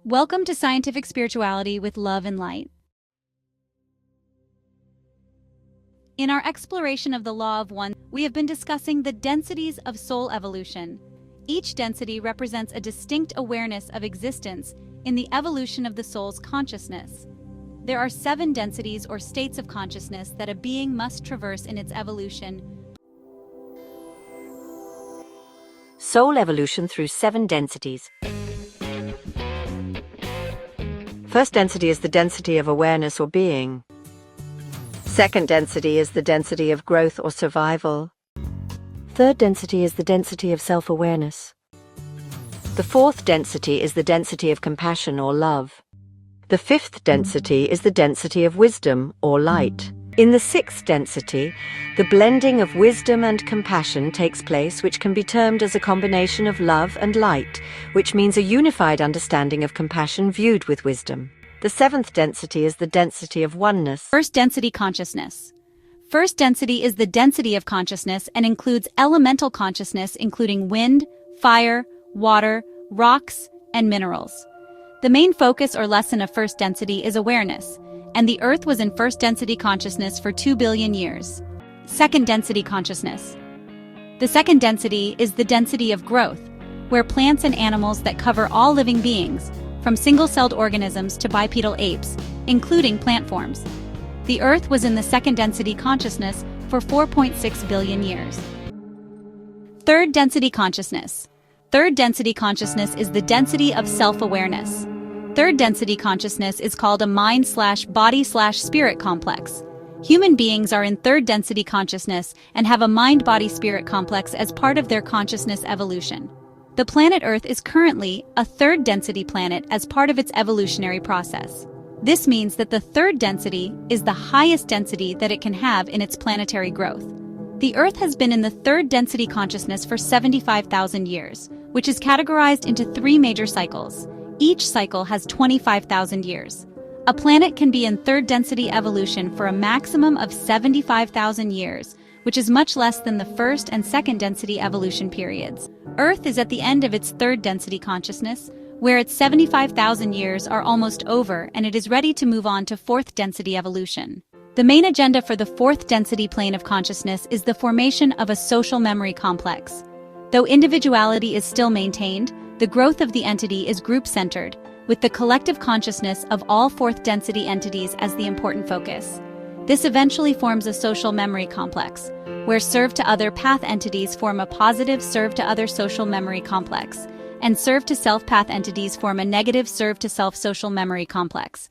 Welcome to Scientific Spirituality with Love and Light. In our exploration of the law of one, we have been discussing the densities of soul evolution. Each density represents a distinct awareness of existence in the evolution of the soul's consciousness. There are 7 densities or states of consciousness that a being must traverse in its evolution. Soul evolution through 7 densities. First density is the density of awareness or being. Second density is the density of growth or survival. Third density is the density of self-awareness. The fourth density is the density of compassion or love. The fifth density is the density of wisdom or light. In the sixth density, the blending of wisdom and compassion takes place, which can be termed as a combination of love and light, which means a unified understanding of compassion viewed with wisdom. The seventh density is the density of oneness. First density consciousness. First density is the density of consciousness and includes elemental consciousness, including wind, fire, water, rocks, and minerals. The main focus or lesson of first density is awareness, and the Earth was in first density consciousness for 2 billion years. Second density consciousness. The second density is the density of growth, where plants and animals that cover all living beings, from single-celled organisms to bipedal apes, including plant forms. The Earth was in the second density consciousness for 4.6 billion years. Third density consciousness. Third density consciousness is the density of self-awareness. Third density consciousness is called a mind/body/spirit complex. Human beings are in third density consciousness and have a mind-body-spirit complex as part of their consciousness evolution. The planet Earth is currently a third density planet as part of its evolutionary process. This means that the third density is the highest density that it can have in its planetary growth. The Earth has been in the third density consciousness for 75,000 years, which is categorized into 3 major cycles. Each cycle has 25,000 years. A planet can be in third density evolution for a maximum of 75,000 years, which is much less than the first and second density evolution periods. Earth is at the end of its third density consciousness, where its 75,000 years are almost over and it is ready to move on to fourth density evolution. The main agenda for the fourth density plane of consciousness is the formation of a social memory complex. Though individuality is still maintained, the growth of the entity is group-centered, with the collective consciousness of all fourth density entities as the important focus. This eventually forms a social memory complex, where serve-to-other path entities form a positive serve-to-other social memory complex, and serve-to-self path entities form a negative serve-to-self social memory complex.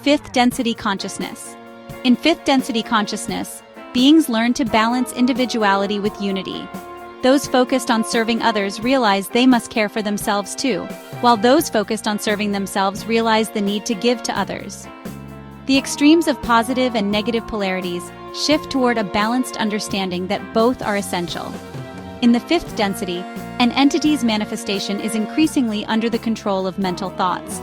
Fifth density consciousness. In fifth density consciousness, beings learn to balance individuality with unity. Those focused on serving others realize they must care for themselves too, while those focused on serving themselves realize the need to give to others. The extremes of positive and negative polarities shift toward a balanced understanding that both are essential. In the fifth density, an entity's manifestation is increasingly under the control of mental thoughts.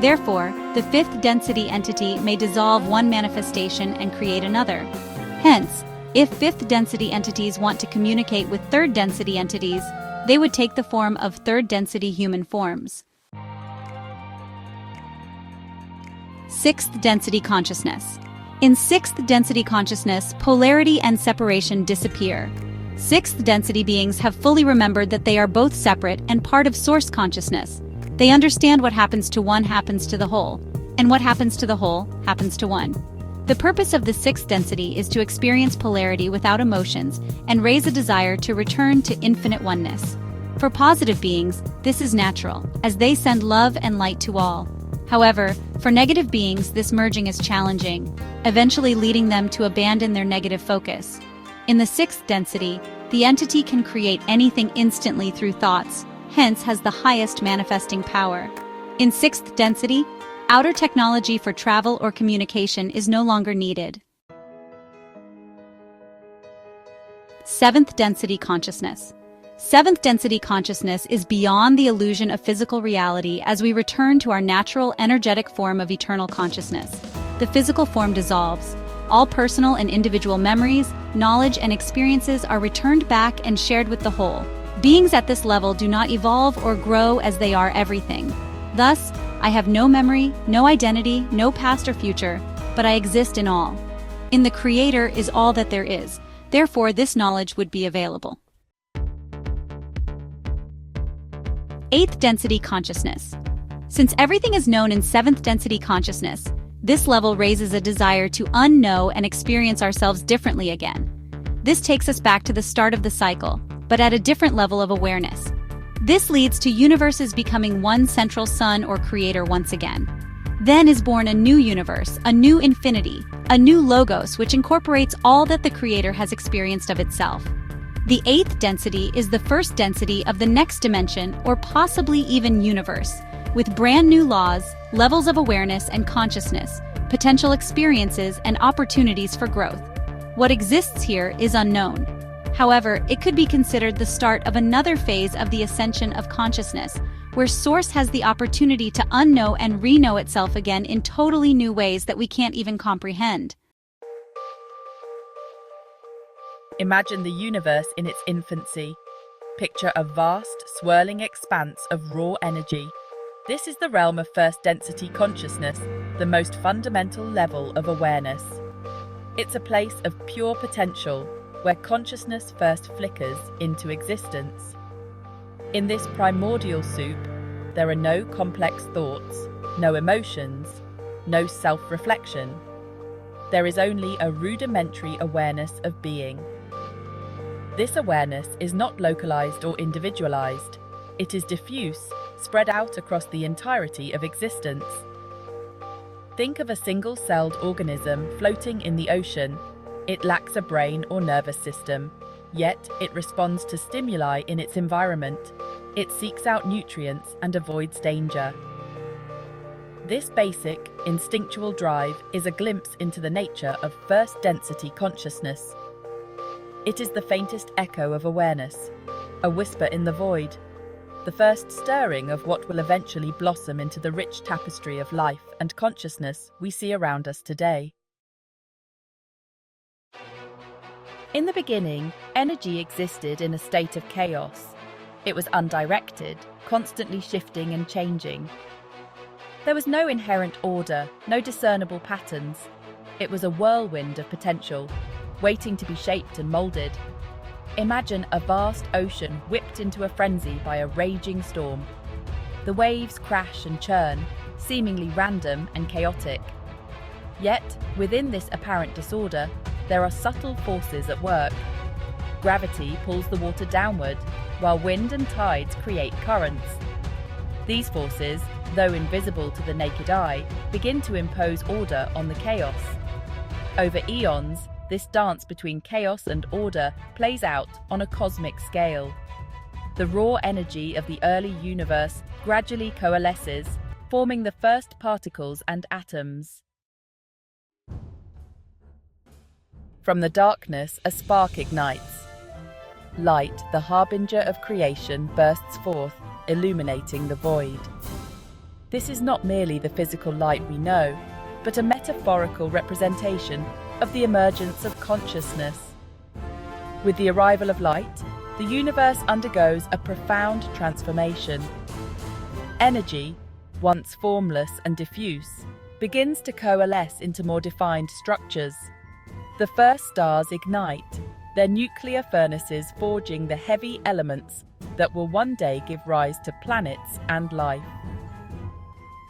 Therefore, the fifth density entity may dissolve one manifestation and create another. Hence, if fifth density entities want to communicate with third density entities, they would take the form of third density human forms. Sixth density consciousness. In sixth density consciousness, polarity and separation disappear. Sixth density beings have fully remembered that they are both separate and part of source consciousness. They understand what happens to one happens to the whole, and what happens to the whole happens to one. The purpose of the sixth density is to experience polarity without emotions and raise a desire to return to infinite oneness. For positive beings, this is natural, as they send love and light to all. However, for negative beings, this merging is challenging, eventually leading them to abandon their negative focus. In the sixth density, the entity can create anything instantly through thoughts, hence has the highest manifesting power. In sixth density, outer technology for travel or communication is no longer needed. Seventh density consciousness. Seventh density consciousness is beyond the illusion of physical reality as we return to our natural energetic form of eternal consciousness. The physical form dissolves, All personal and individual memories, knowledge, and experiences are returned back and shared with the whole. Beings at this level do not evolve or grow as they are everything. Thus, I have no memory, no identity, no past or future, but I exist in all. In the Creator is all that there is. Therefore, this knowledge would be available. 8th density consciousness. Since everything is known in 7th density consciousness, this level raises a desire to unknow and experience ourselves differently again. This takes us back to the start of the cycle, but at a different level of awareness. This leads to universes becoming one central sun or creator once again. Then is born a new universe, a new infinity, a new logos which incorporates all that the creator has experienced of itself. The 8th density is the first density of the next dimension or possibly even universe, with brand new laws, levels of awareness and consciousness, potential experiences and opportunities for growth. What exists here is unknown. However, it could be considered the start of another phase of the ascension of consciousness, where Source has the opportunity to unknow and reknow itself again in totally new ways that we can't even comprehend. Imagine the universe in its infancy. Picture a vast, swirling expanse of raw energy. This is the realm of first density consciousness, the most fundamental level of awareness. It's a place of pure potential, where consciousness first flickers into existence. In this primordial soup, there are no complex thoughts, no emotions, no self-reflection. There is only a rudimentary awareness of being. This awareness is not localized or individualized. It is diffuse, spread out across the entirety of existence. Think of a single-celled organism floating in the ocean. It lacks a brain or nervous system, yet it responds to stimuli in its environment. It seeks out nutrients and avoids danger. This basic, instinctual drive is a glimpse into the nature of first density consciousness. It is the faintest echo of awareness, a whisper in the void, the first stirring of what will eventually blossom into the rich tapestry of life and consciousness we see around us today. In the beginning, energy existed in a state of chaos. It was undirected, constantly shifting and changing. There was no inherent order, no discernible patterns. It was a whirlwind of potential, waiting to be shaped and molded. Imagine a vast ocean whipped into a frenzy by a raging storm. The waves crash and churn, seemingly random and chaotic. Yet, within this apparent disorder, there are subtle forces at work. Gravity pulls the water downward, while wind and tides create currents. These forces, though invisible to the naked eye, begin to impose order on the chaos. Over eons, this dance between chaos and order plays out on a cosmic scale. The raw energy of the early universe gradually coalesces, forming the first particles and atoms. From the darkness, a spark ignites. Light, the harbinger of creation, bursts forth, illuminating the void. This is not merely the physical light we know, but a metaphorical representation of the emergence of consciousness. With the arrival of light, the universe undergoes a profound transformation. Energy, once formless and diffuse, begins to coalesce into more defined structures. The first stars ignite, their nuclear furnaces forging the heavy elements that will one day give rise to planets and life.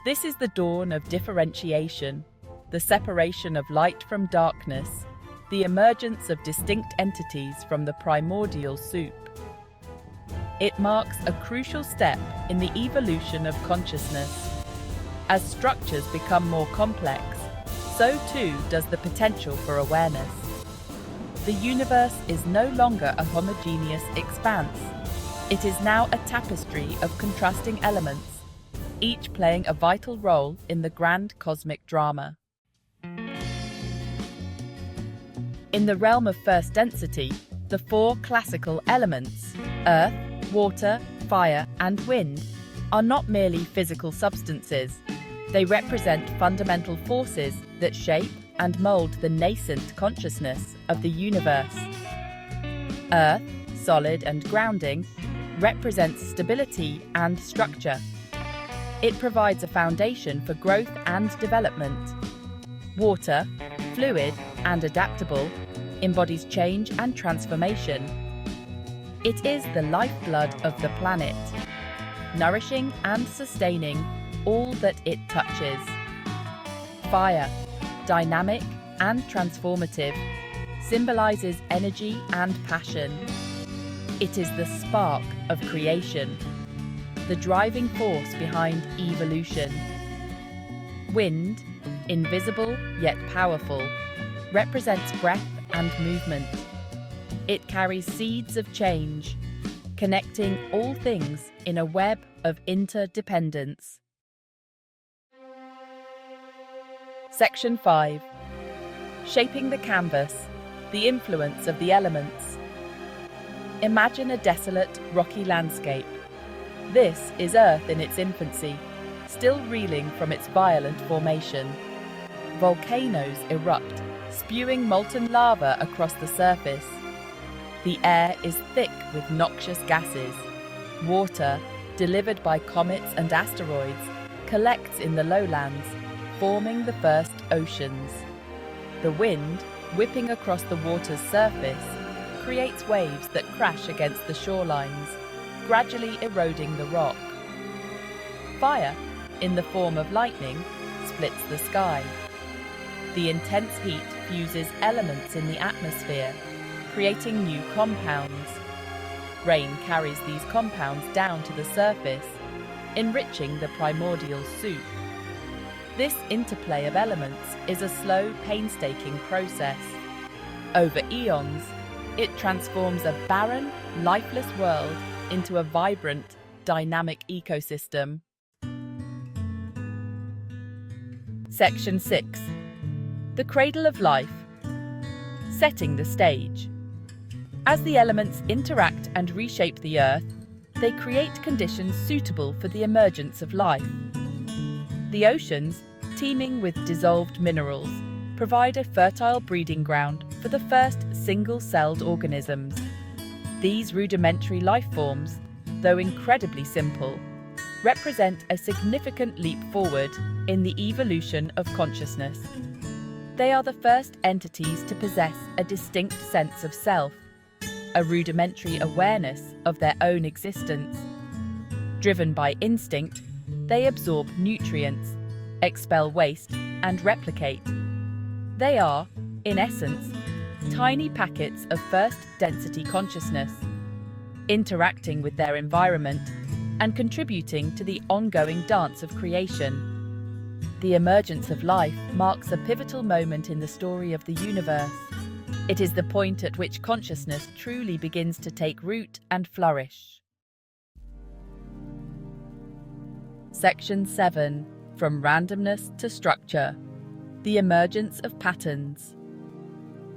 This is the dawn of differentiation, the separation of light from darkness, the emergence of distinct entities from the primordial soup. It marks a crucial step in the evolution of consciousness. As structures become more complex, so too does the potential for awareness. The universe is no longer a homogeneous expanse. It is now a tapestry of contrasting elements, each playing a vital role in the grand cosmic drama. In the realm of first density, the four classical elements, earth, water, fire, and wind, are not merely physical substances. They represent fundamental forces that shape, and mold the nascent consciousness of the universe. Earth, solid and grounding, represents stability and structure. It provides a foundation for growth and development. Water, fluid and adaptable, embodies change and transformation. It is the lifeblood of the planet, nourishing and sustaining all that it touches. Fire, dynamic and transformative, symbolizes energy and passion. It is the spark of creation, the driving force behind evolution. Wind, invisible yet powerful, represents breath and movement. It carries seeds of change, connecting all things in a web of interdependence. Section 5. Shaping the canvas, the influence of the elements. Imagine a desolate, rocky landscape. This is Earth in its infancy, still reeling from its violent formation. Volcanoes erupt, spewing molten lava across the surface. The air is thick with noxious gases. Water, delivered by comets and asteroids, collects in the lowlands, forming the first oceans. The wind, whipping across the water's surface, creates waves that crash against the shorelines, gradually eroding the rock. Fire, in the form of lightning, splits the sky. The intense heat fuses elements in the atmosphere, creating new compounds. Rain carries these compounds down to the surface, enriching the primordial soup. This interplay of elements is a slow, painstaking process. Over eons, it transforms a barren, lifeless world into a vibrant, dynamic ecosystem. Section 6. The cradle of life. Setting the stage. As the elements interact and reshape the Earth, they create conditions suitable for the emergence of life. The oceans, teeming with dissolved minerals, provide a fertile breeding ground for the first single-celled organisms. These rudimentary life forms, though incredibly simple, represent a significant leap forward in the evolution of consciousness. They are the first entities to possess a distinct sense of self, a rudimentary awareness of their own existence. Driven by instinct, they absorb nutrients, expel waste, and replicate. They are, in essence, tiny packets of first-density consciousness, interacting with their environment and contributing to the ongoing dance of creation. The emergence of life marks a pivotal moment in the story of the universe. It is the point at which consciousness truly begins to take root and flourish. Section 7. From randomness to structure. The emergence of patterns.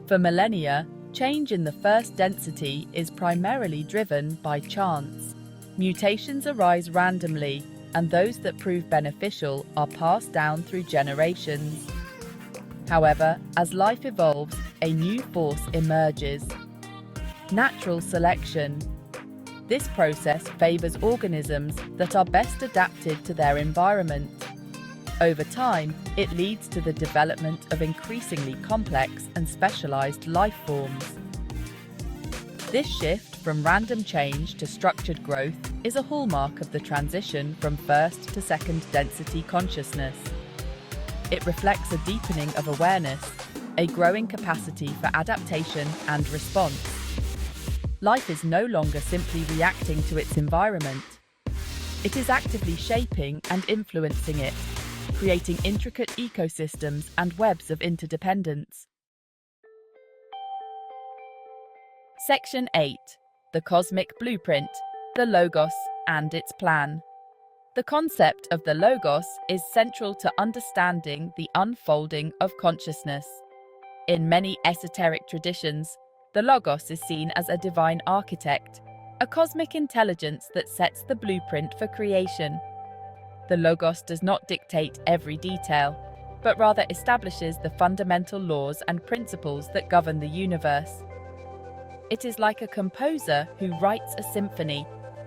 For millennia, change in the first density is primarily driven by chance. Mutations arise randomly, and those that prove beneficial are passed down through generations. However, as life evolves, a new force emerges. Natural selection. This process favors organisms that are best adapted to their environment. Over time, it leads to the development of increasingly complex and specialized life forms. This shift from random change to structured growth is a hallmark of the transition from first to second density consciousness. It reflects a deepening of awareness, a growing capacity for adaptation and response. Life is no longer simply reacting to its environment. It is actively shaping and influencing it, creating intricate ecosystems and webs of interdependence. Section 8. The Cosmic Blueprint, the Logos and its Plan. The concept of the Logos is central to understanding the unfolding of consciousness. In many esoteric traditions, the Logos is seen as a divine architect, a cosmic intelligence that sets the blueprint for creation. The Logos does not dictate every detail. but rather establishes the fundamental laws and principles that govern the universe. It is like a composer who writes a symphony,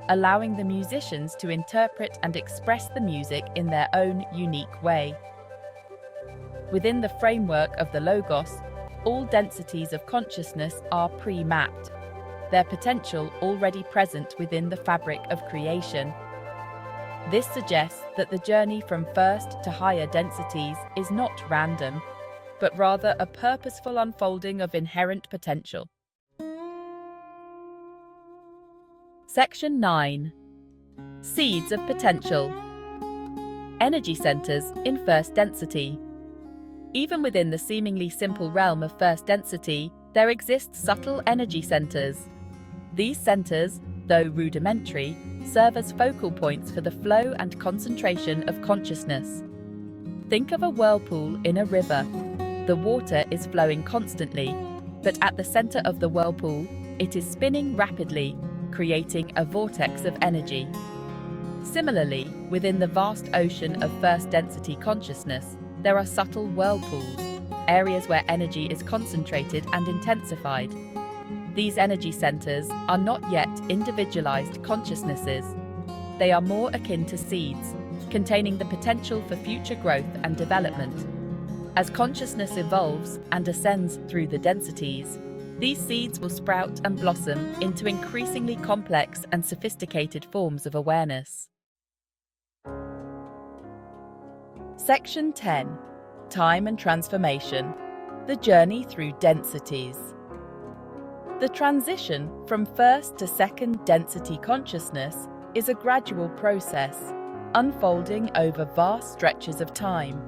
allowing the musicians to interpret and express the music in their own unique way. Within the framework of the Logos, all densities of consciousness are pre-mapped, their potential already present within the fabric of creation. This suggests that the journey from first to higher densities is not random, but rather a purposeful unfolding of inherent potential. Section 9. Seeds of Potential. Energy centers in first density. Even within the seemingly simple realm of first density, there exist subtle energy centers. These centers, though rudimentary, serve as focal points for the flow and concentration of consciousness. Think of a whirlpool in a river. The water is flowing constantly, but at the center of the whirlpool, it is spinning rapidly, creating a vortex of energy. Similarly, within the vast ocean of first density consciousness, there are subtle whirlpools, areas where energy is concentrated and intensified. These energy centers are not yet individualized consciousnesses. They are more akin to seeds, containing the potential for future growth and development. As consciousness evolves and ascends through the densities, these seeds will sprout and blossom into increasingly complex and sophisticated forms of awareness. Section 10. Time and Transformation. The Journey Through Densities. The transition from first to second density consciousness is a gradual process, unfolding over vast stretches of time.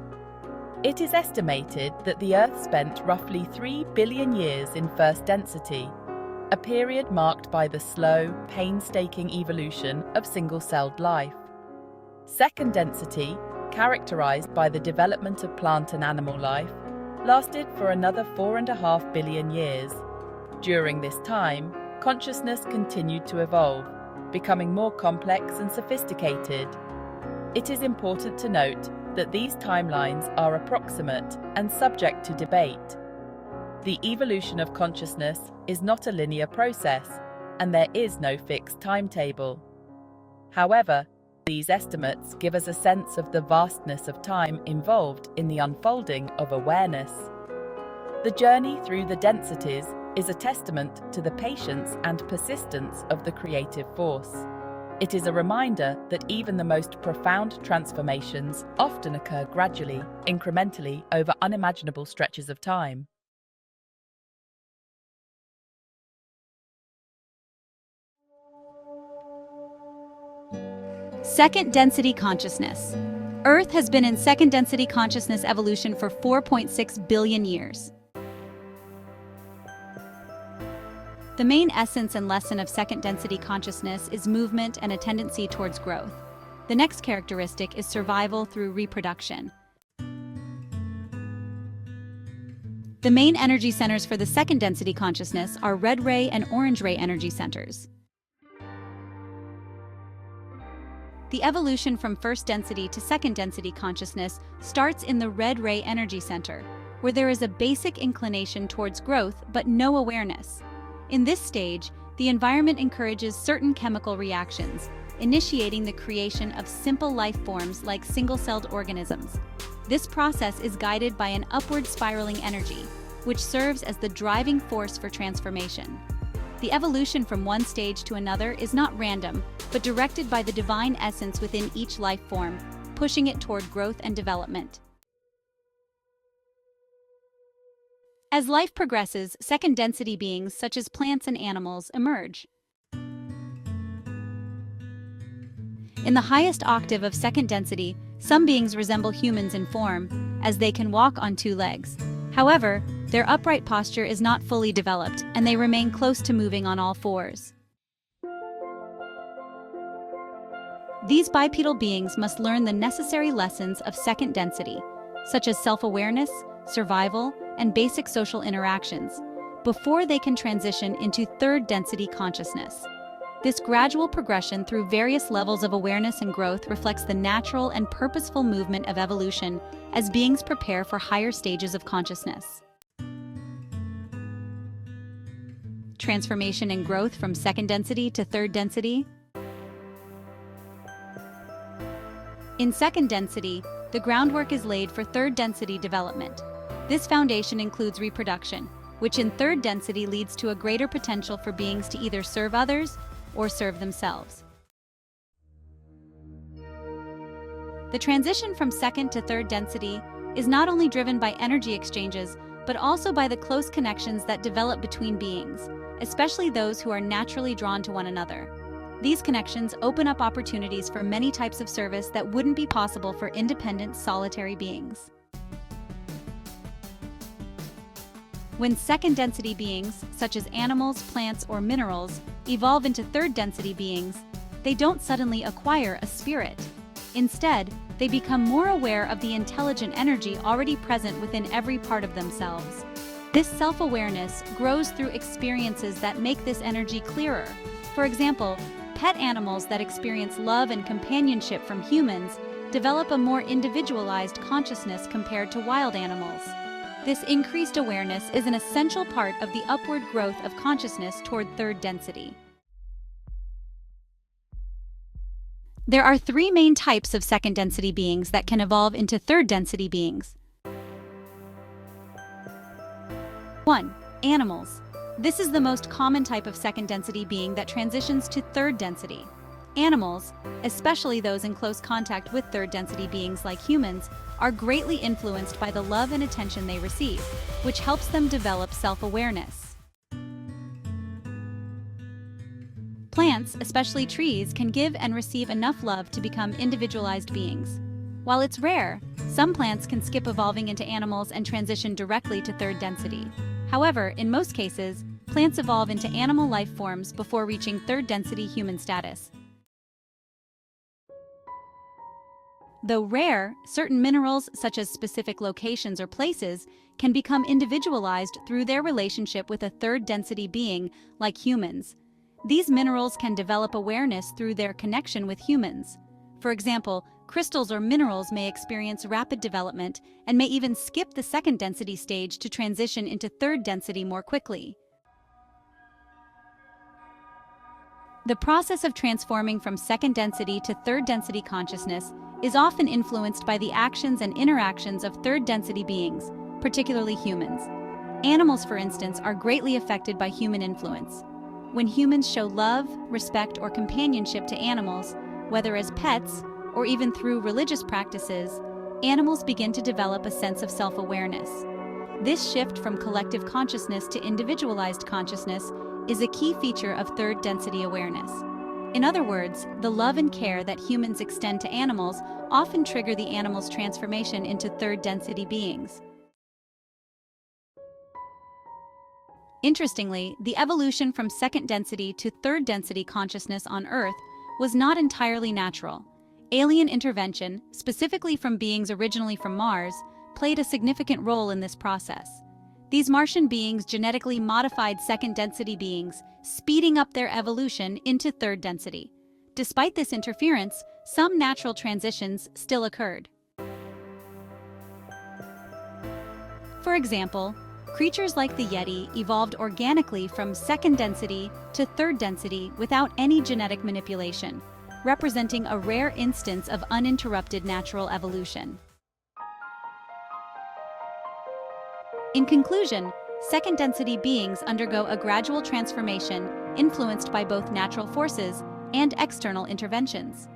It is estimated that the Earth spent roughly 3 billion years in first density, a period marked by the slow, painstaking evolution of single-celled life. Second density, characterized by the development of plant and animal life, lasted for another 4.5 billion years. During this time, consciousness continued to evolve, becoming more complex and sophisticated. It is important to note that these timelines are approximate and subject to debate. The evolution of consciousness is not a linear process, and there is no fixed timetable. However, these estimates give us a sense of the vastness of time involved in the unfolding of awareness. The journey through the densities is a testament to the patience and persistence of the creative force. It is a reminder that even the most profound transformations often occur gradually, incrementally, over unimaginable stretches of time. Second density consciousness. Earth has been in second density consciousness evolution for 4.6 billion years. The main essence and lesson of second density consciousness is movement and a tendency towards growth. The next characteristic is survival through reproduction. The main energy centers for the second density consciousness are red ray and orange ray energy centers. The evolution from first density to second density consciousness starts in the red ray energy center, where there is a basic inclination towards growth but no awareness. In this stage, the environment encourages certain chemical reactions, initiating the creation of simple life forms like single-celled organisms. This process is guided by an upward spiraling energy, which serves as the driving force for transformation. The evolution from one stage to another is not random, but directed by the divine essence within each life form, pushing it toward growth and development. As life progresses, second density beings such as plants and animals emerge. In the highest octave of second density, some beings resemble humans in form, as they can walk on two legs. However, their upright posture is not fully developed, and they remain close to moving on all fours. These bipedal beings must learn the necessary lessons of second density, such as self-awareness, survival, and basic social interactions, before they can transition into third density consciousness. This gradual progression through various levels of awareness and growth reflects the natural and purposeful movement of evolution as beings prepare for higher stages of consciousness. Transformation and growth from second density to third density. In second density, the groundwork is laid for third density development. This foundation includes reproduction, which in third density leads to a greater potential for beings to either serve others or serve themselves. The transition from second to third density is not only driven by energy exchanges, but also by the close connections that develop between beings, especially those who are naturally drawn to one another. These connections open up opportunities for many types of service that wouldn't be possible for independent, solitary beings. When second-density beings, such as animals, plants, or minerals, evolve into third-density beings, they don't suddenly acquire a spirit. Instead, they become more aware of the intelligent energy already present within every part of themselves. This self-awareness grows through experiences that make this energy clearer. For example, pet animals that experience love and companionship from humans develop a more individualized consciousness compared to wild animals. This increased awareness is an essential part of the upward growth of consciousness toward third density. There are three main types of second density beings that can evolve into third density beings. 1. Animals. This is the most common type of second density being that transitions to third density. Animals, especially those in close contact with third density beings like humans, are greatly influenced by the love and attention they receive, which helps them develop self-awareness. Plants, especially trees, can give and receive enough love to become individualized beings. While it's rare, some plants can skip evolving into animals and transition directly to third density. However, in most cases, plants evolve into animal life forms before reaching third density human status. Though rare, certain minerals, such as specific locations or places, can become individualized through their relationship with a third density being, like humans. These minerals can develop awareness through their connection with humans. For example, crystals or minerals may experience rapid development and may even skip the second density stage to transition into third density more quickly. The process of transforming from second density to third density consciousness is often influenced by the actions and interactions of third density beings, particularly humans. Animals, for instance, are greatly affected by human influence. When humans show love, respect, or companionship to animals, whether as pets or even through religious practices, animals begin to develop a sense of self-awareness. This shift from collective consciousness to individualized consciousness is a key feature of third density awareness. In other words, the love and care that humans extend to animals often trigger the animal's transformation into third density beings. Interestingly, the evolution from second density to third density consciousness on Earth was not entirely natural. Alien intervention, specifically from beings originally from Mars, played a significant role in this process. These Martian beings genetically modified second density beings, speeding up their evolution into third density. Despite this interference, some natural transitions still occurred. For example, creatures like the Yeti evolved organically from second density to third density without any genetic manipulation, representing a rare instance of uninterrupted natural evolution. In conclusion, second density beings undergo a gradual transformation influenced by both natural forces and external interventions.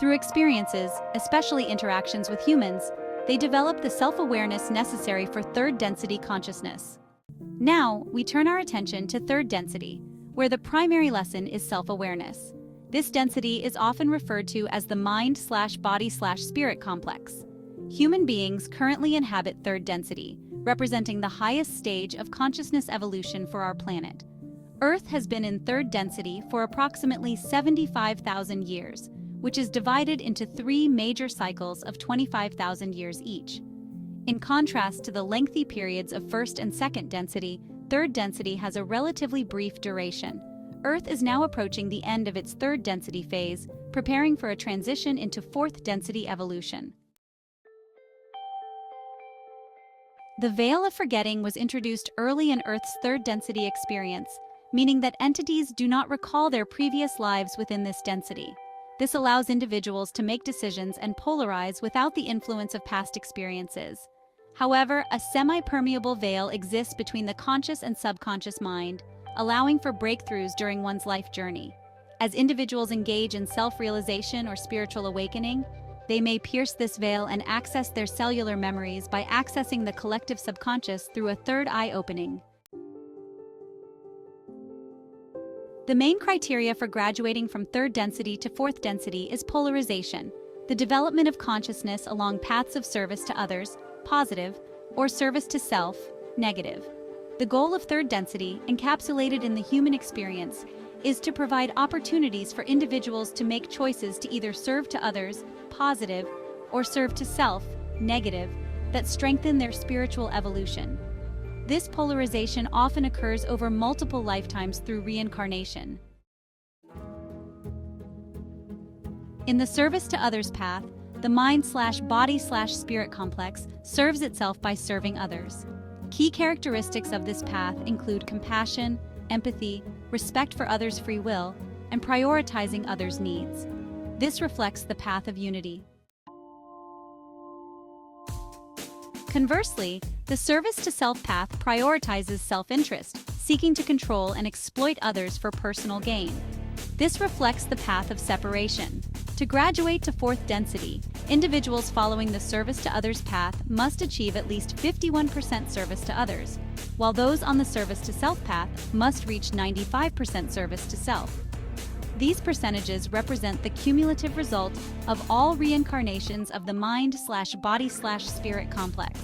Through experiences, especially interactions with humans, they develop the self-awareness necessary for third density consciousness. Now, we turn our attention to third density, where the primary lesson is self-awareness. This density is often referred to as the mind/body/spirit complex. Human beings currently inhabit third density, representing the highest stage of consciousness evolution for our planet. Earth has been in third density for approximately 75,000 years, which is divided into three major cycles of 25,000 years each. In contrast to the lengthy periods of first and second density, third density has a relatively brief duration. Earth is now approaching the end of its third density phase, preparing for a transition into fourth density evolution. The veil of forgetting was introduced early in Earth's third density experience, meaning that entities do not recall their previous lives within this density. This allows individuals to make decisions and polarize without the influence of past experiences. However, a semi-permeable veil exists between the conscious and subconscious mind, allowing for breakthroughs during one's life journey. As individuals engage in self-realization or spiritual awakening, they may pierce this veil and access their cellular memories by accessing the collective subconscious through a third eye opening. The main criteria for graduating from third density to fourth density is polarization, the development of consciousness along paths of service to others, positive, or service to self, negative. The goal of third density, encapsulated in the human experience, is to provide opportunities for individuals to make choices to either serve to others, positive, or serve to self, negative, that strengthen their spiritual evolution. This polarization often occurs over multiple lifetimes through reincarnation. In the service to others path, the mind/body/spirit complex serves itself by serving others. Key characteristics of this path include compassion, empathy, respect for others' free will, and prioritizing others' needs. This reflects the path of unity. Conversely, the service to self path prioritizes self-interest, seeking to control and exploit others for personal gain. This reflects the path of separation. To graduate to fourth density, individuals following the service to others path must achieve at least 51% service to others, while those on the service to self path must reach 95% service to self. These percentages represent the cumulative result of all reincarnations of the mind/body/spirit complex.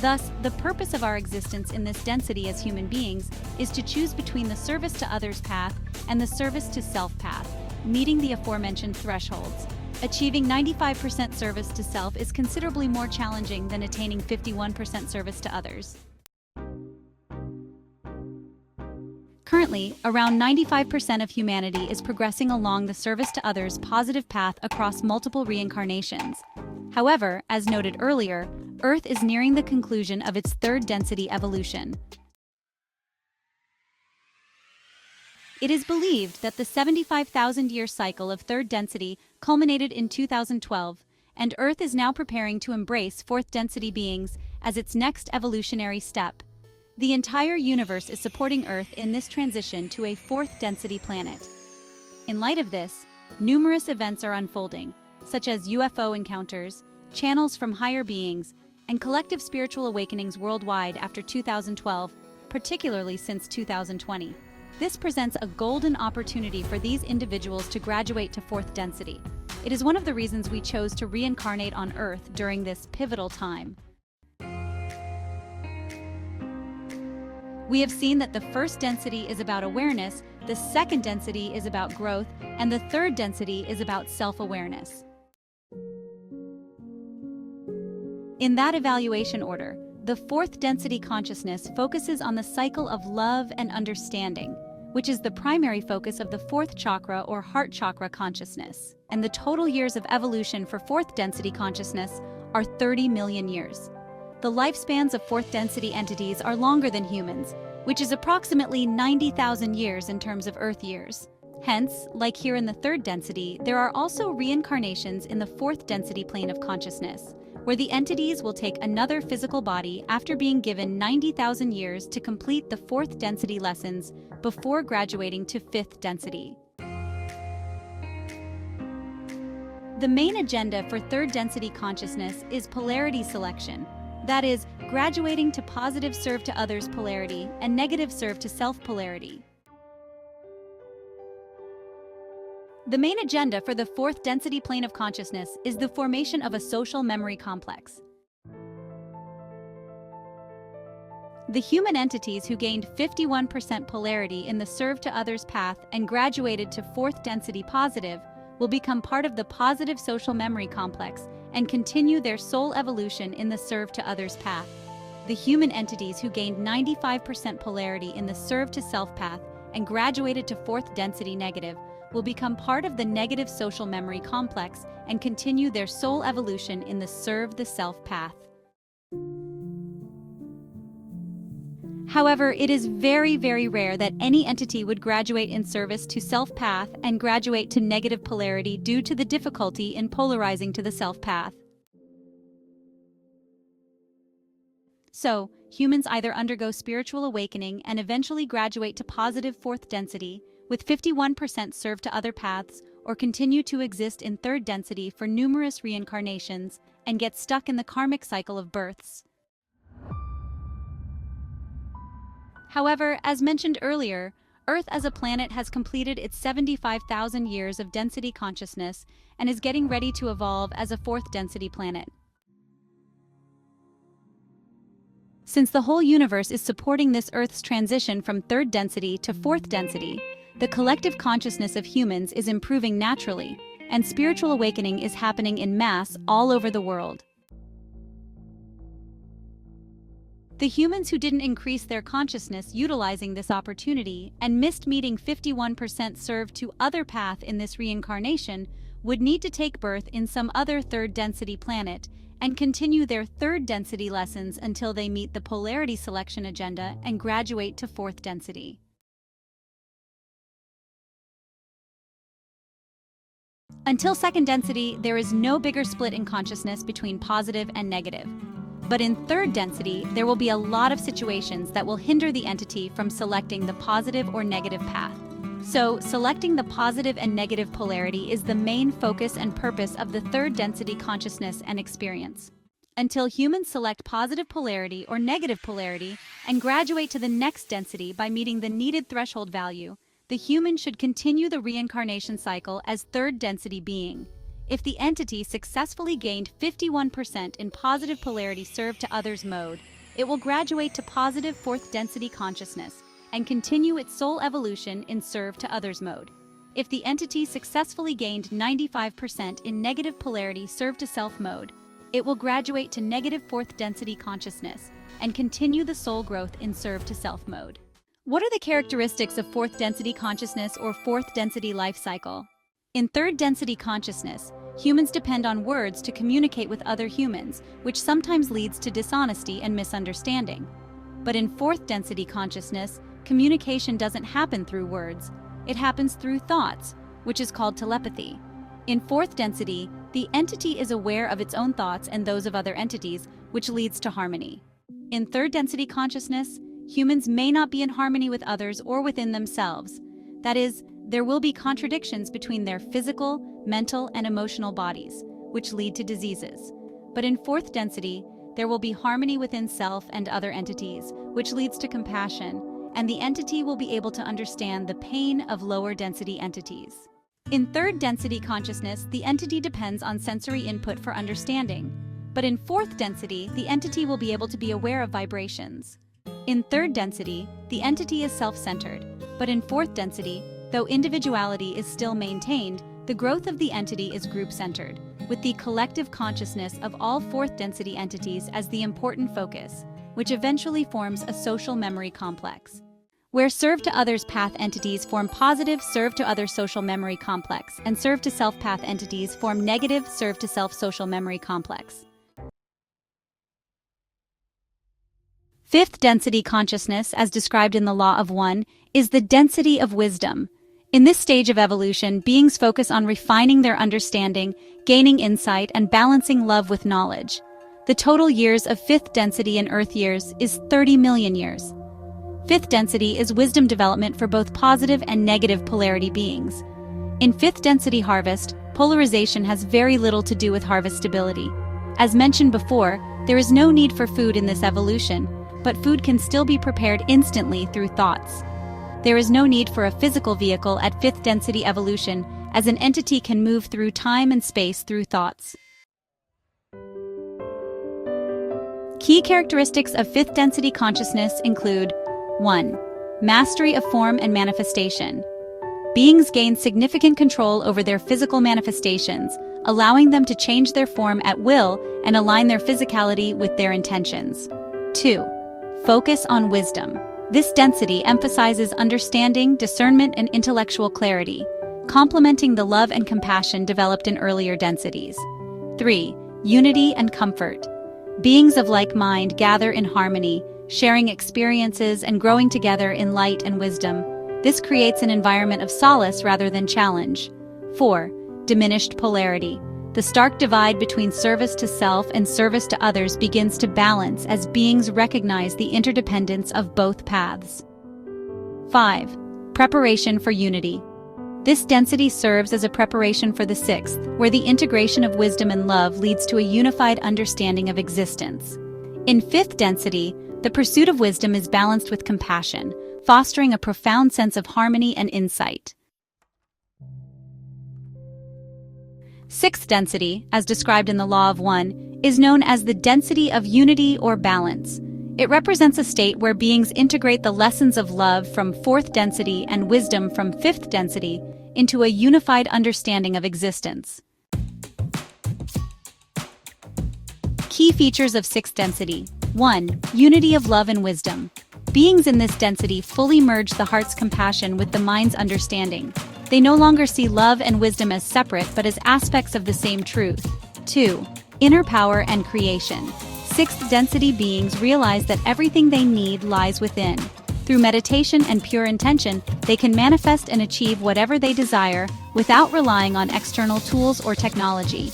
Thus, the purpose of our existence in this density as human beings is to choose between the service to others path and the service to self path, meeting the aforementioned thresholds. Achieving 95% service to self is considerably more challenging than attaining 51% service to others. Currently, around 95% of humanity is progressing along the service to others positive path across multiple reincarnations. However, as noted earlier, Earth is nearing the conclusion of its third density evolution. It is believed that the 75,000-year cycle of third density culminated in 2012, and Earth is now preparing to embrace fourth density beings as its next evolutionary step. The entire universe is supporting Earth in this transition to a fourth density planet. In light of this, numerous events are unfolding, such as UFO encounters, channels from higher beings, and collective spiritual awakenings worldwide after 2012, particularly since 2020. This presents a golden opportunity for these individuals to graduate to fourth density. It is one of the reasons we chose to reincarnate on Earth during this pivotal time. We have seen that the first density is about awareness, the second density is about growth, and the third density is about self-awareness. In that evaluation order, the fourth density consciousness focuses on the cycle of love and understanding, which is the primary focus of the fourth chakra or heart chakra consciousness. And the total years of evolution for fourth density consciousness are 30 million years. The lifespans of fourth density entities are longer than humans, which is approximately 90,000 years in terms of Earth years. Hence, like here in the third density, there are also reincarnations in the fourth density plane of consciousness, where the entities will take another physical body after being given 90,000 years to complete the fourth density lessons before graduating to fifth density. The main agenda for third density consciousness is polarity selection. That is, graduating to positive serve to others polarity and negative serve to self polarity. The main agenda for the fourth density plane of consciousness is the formation of a social memory complex. The human entities who gained 51% polarity in the serve to others path and graduated to fourth density positive will become part of the positive social memory complex and continue their soul evolution in the serve to others path. The human entities who gained 95% polarity in the serve to self path and graduated to fourth density negative will become part of the negative social memory complex and continue their soul evolution in the serve the self path. However, it is very, very rare that any entity would graduate in service to self path and graduate to negative polarity due to the difficulty in polarizing to the self path. So, humans either undergo spiritual awakening and eventually graduate to positive fourth density, with 51% serve to other paths, or continue to exist in third density for numerous reincarnations and get stuck in the karmic cycle of births. However, as mentioned earlier, Earth as a planet has completed its 75,000 years of density consciousness and is getting ready to evolve as a fourth density planet. Since the whole universe is supporting this Earth's transition from third density to fourth density, the collective consciousness of humans is improving naturally, and spiritual awakening is happening in mass all over the world. The humans who didn't increase their consciousness utilizing this opportunity and missed meeting 51% served to other path in this reincarnation would need to take birth in some other third density planet and continue their third density lessons until they meet the polarity selection agenda and graduate to fourth density. Until second density, there is no bigger split in consciousness between positive and negative. But in third density, there will be a lot of situations that will hinder the entity from selecting the positive or negative path. So, selecting the positive and negative polarity is the main focus and purpose of the third density consciousness and experience. Until humans select positive polarity or negative polarity and graduate to the next density by meeting the needed threshold value, the human should continue the reincarnation cycle as third density being. If the entity successfully gained 51% in positive polarity served to others mode, it will graduate to positive fourth density consciousness and continue its soul evolution in serve to others mode. If the entity successfully gained 95% in negative polarity served to self mode, it will graduate to negative fourth density consciousness and continue the soul growth in serve to self mode. What are the characteristics of fourth density consciousness or fourth density life cycle? In third density consciousness, humans depend on words to communicate with other humans, which sometimes leads to dishonesty and misunderstanding. But in fourth density consciousness, communication doesn't happen through words. It happens through thoughts, which is called telepathy. In fourth density, the entity is aware of its own thoughts and those of other entities, which leads to harmony. In third density consciousness, humans may not be in harmony with others or within themselves. That is, there will be contradictions between their physical, mental, and emotional bodies, which lead to diseases. But in fourth density, there will be harmony within self and other entities, which leads to compassion, and the entity will be able to understand the pain of lower density entities. In third density consciousness, the entity depends on sensory input for understanding. But in fourth density, the entity will be able to be aware of vibrations. In third density, the entity is self-centered, but in fourth density, though individuality is still maintained, the growth of the entity is group-centered, with the collective consciousness of all fourth density entities as the important focus, which eventually forms a social memory complex. Where serve to others path entities form positive serve to other social memory complex, and serve to self path entities form negative serve to self social memory complex. Fifth density consciousness, as described in the Law of One, is the density of wisdom. In this stage of evolution, beings focus on refining their understanding, gaining insight, and balancing love with knowledge. The total years of fifth density in Earth years is 30 million years. Fifth density is wisdom development for both positive and negative polarity beings. In fifth density harvest, polarization has very little to do with harvestability. As mentioned before, there is no need for food in this evolution, but food can still be prepared instantly through thoughts. There is no need for a physical vehicle at fifth density evolution, as an entity can move through time and space through thoughts. Key characteristics of fifth density consciousness include 1. Mastery of form and manifestation. Beings gain significant control over their physical manifestations, allowing them to change their form at will and align their physicality with their intentions. 2. Focus on wisdom. This density emphasizes understanding, discernment, and intellectual clarity, complementing the love and compassion developed in earlier densities. 3. Unity and comfort. Beings of like mind gather in harmony, sharing experiences and growing together in light and wisdom. This creates an environment of solace rather than challenge. 4. Diminished polarity. The stark divide between service to self and service to others begins to balance as beings recognize the interdependence of both paths. 5. Preparation for unity. This density serves as a preparation for the 6th, where the integration of wisdom and love leads to a unified understanding of existence. In 5th density, the pursuit of wisdom is balanced with compassion, fostering a profound sense of harmony and insight. 6th density, as described in the Law of One, is known as the density of unity or balance. It represents a state where beings integrate the lessons of love from 4th density and wisdom from 5th density into a unified understanding of existence. Key features of 6th density. 1. Unity of love and wisdom. Beings in this density fully merge the heart's compassion with the mind's understanding. They no longer see love and wisdom as separate but as aspects of the same truth. 2. Inner power and creation. 6th density beings realize that everything they need lies within. Through meditation and pure intention, they can manifest and achieve whatever they desire without relying on external tools or technology.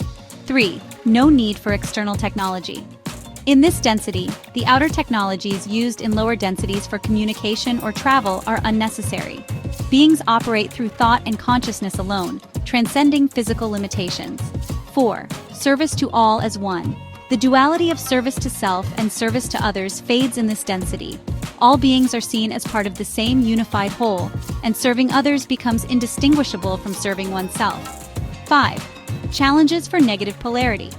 3. No need for external technology. In this density, the outer technologies used in lower densities for communication or travel are unnecessary. Beings operate through thought and consciousness alone, transcending physical limitations. 4. Service to all as one. The duality of service to self and service to others fades in this density. All beings are seen as part of the same unified whole, and serving others becomes indistinguishable from serving oneself. 5. Challenges for negative polarity.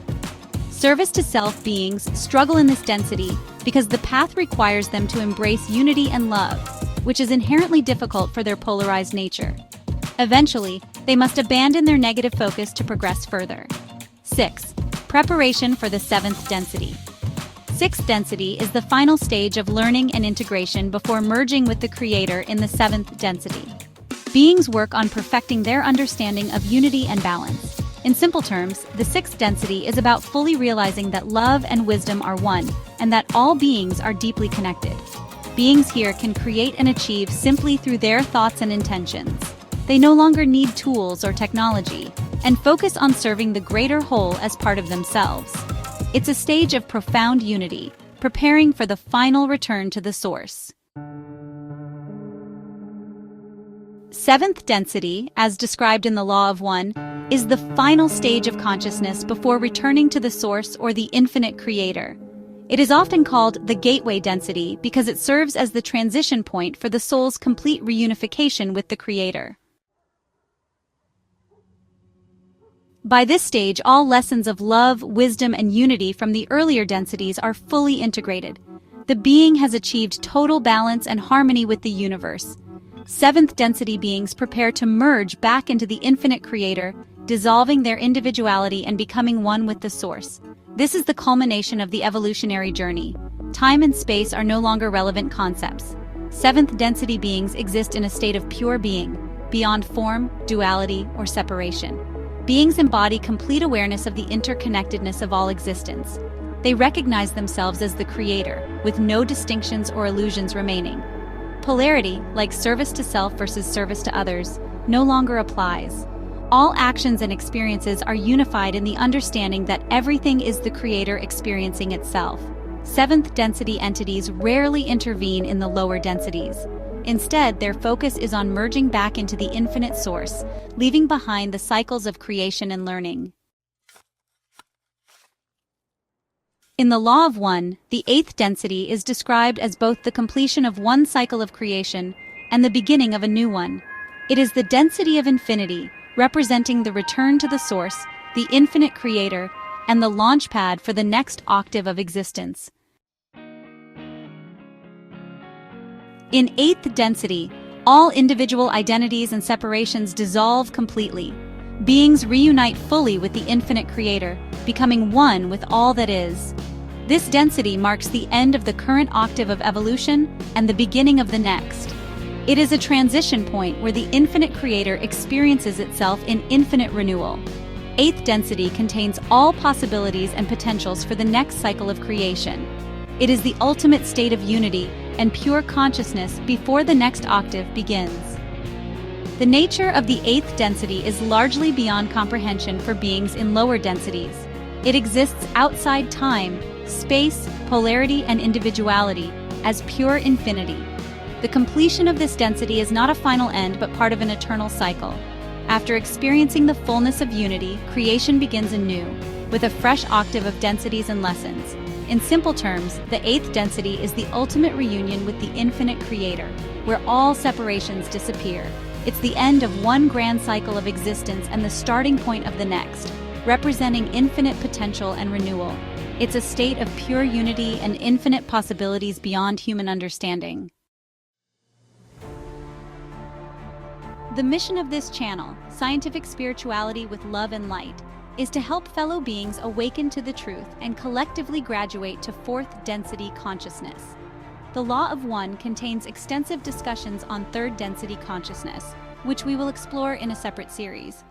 Service to self beings struggle in this density because the path requires them to embrace unity and love, which is inherently difficult for their polarized nature. Eventually, they must abandon their negative focus to progress further. 6. Preparation for the 7th density. 6th density is the final stage of learning and integration before merging with the Creator in the 7th density. Beings work on perfecting their understanding of unity and balance. In simple terms, the 6th density is about fully realizing that love and wisdom are one, and that all beings are deeply connected. Beings here can create and achieve simply through their thoughts and intentions. They no longer need tools or technology, and focus on serving the greater whole as part of themselves. It's a stage of profound unity, preparing for the final return to the source. 7th density, as described in the Law of One, is the final stage of consciousness before returning to the source or the infinite creator. It is often called the gateway density because it serves as the transition point for the soul's complete reunification with the creator. By this stage, all lessons of love, wisdom, and unity from the earlier densities are fully integrated. The being has achieved total balance and harmony with the universe. 7th density beings prepare to merge back into the infinite creator, dissolving their individuality and becoming one with the source. This is the culmination of the evolutionary journey. Time and space are no longer relevant concepts. 7th density beings exist in a state of pure being, beyond form, duality, or separation. Beings embody complete awareness of the interconnectedness of all existence. They recognize themselves as the creator, with no distinctions or illusions remaining. Polarity, like service to self versus service to others, no longer applies. All actions and experiences are unified in the understanding that everything is the creator experiencing itself. 7th density entities rarely intervene in the lower densities. Instead, their focus is on merging back into the infinite source, leaving behind the cycles of creation and learning. In the Law of One, the 8th density is described as both the completion of one cycle of creation and the beginning of a new one. It is the density of infinity, representing the return to the source, the infinite creator, and the launchpad for the next octave of existence. In 8th density, all individual identities and separations dissolve completely. Beings reunite fully with the infinite creator, becoming one with all that is. This density marks the end of the current octave of evolution and the beginning of the next. It is a transition point where the infinite creator experiences itself in infinite renewal. Eighth density contains all possibilities and potentials for the next cycle of creation. It is the ultimate state of unity and pure consciousness before the next octave begins. The nature of the eighth density is largely beyond comprehension for beings in lower densities. It exists outside time, space, polarity, and individuality as pure infinity. The completion of this density is not a final end but part of an eternal cycle. After experiencing the fullness of unity, creation begins anew, with a fresh octave of densities and lessons. In simple terms, the eighth density is the ultimate reunion with the infinite creator, where all separations disappear. It's the end of one grand cycle of existence and the starting point of the next, representing infinite potential and renewal. It's a state of pure unity and infinite possibilities beyond human understanding. The mission of this channel, Scientific Spirituality with Love and Light, is to help fellow beings awaken to the truth and collectively graduate to fourth density consciousness. The Law of One contains extensive discussions on third density consciousness, which we will explore in a separate series.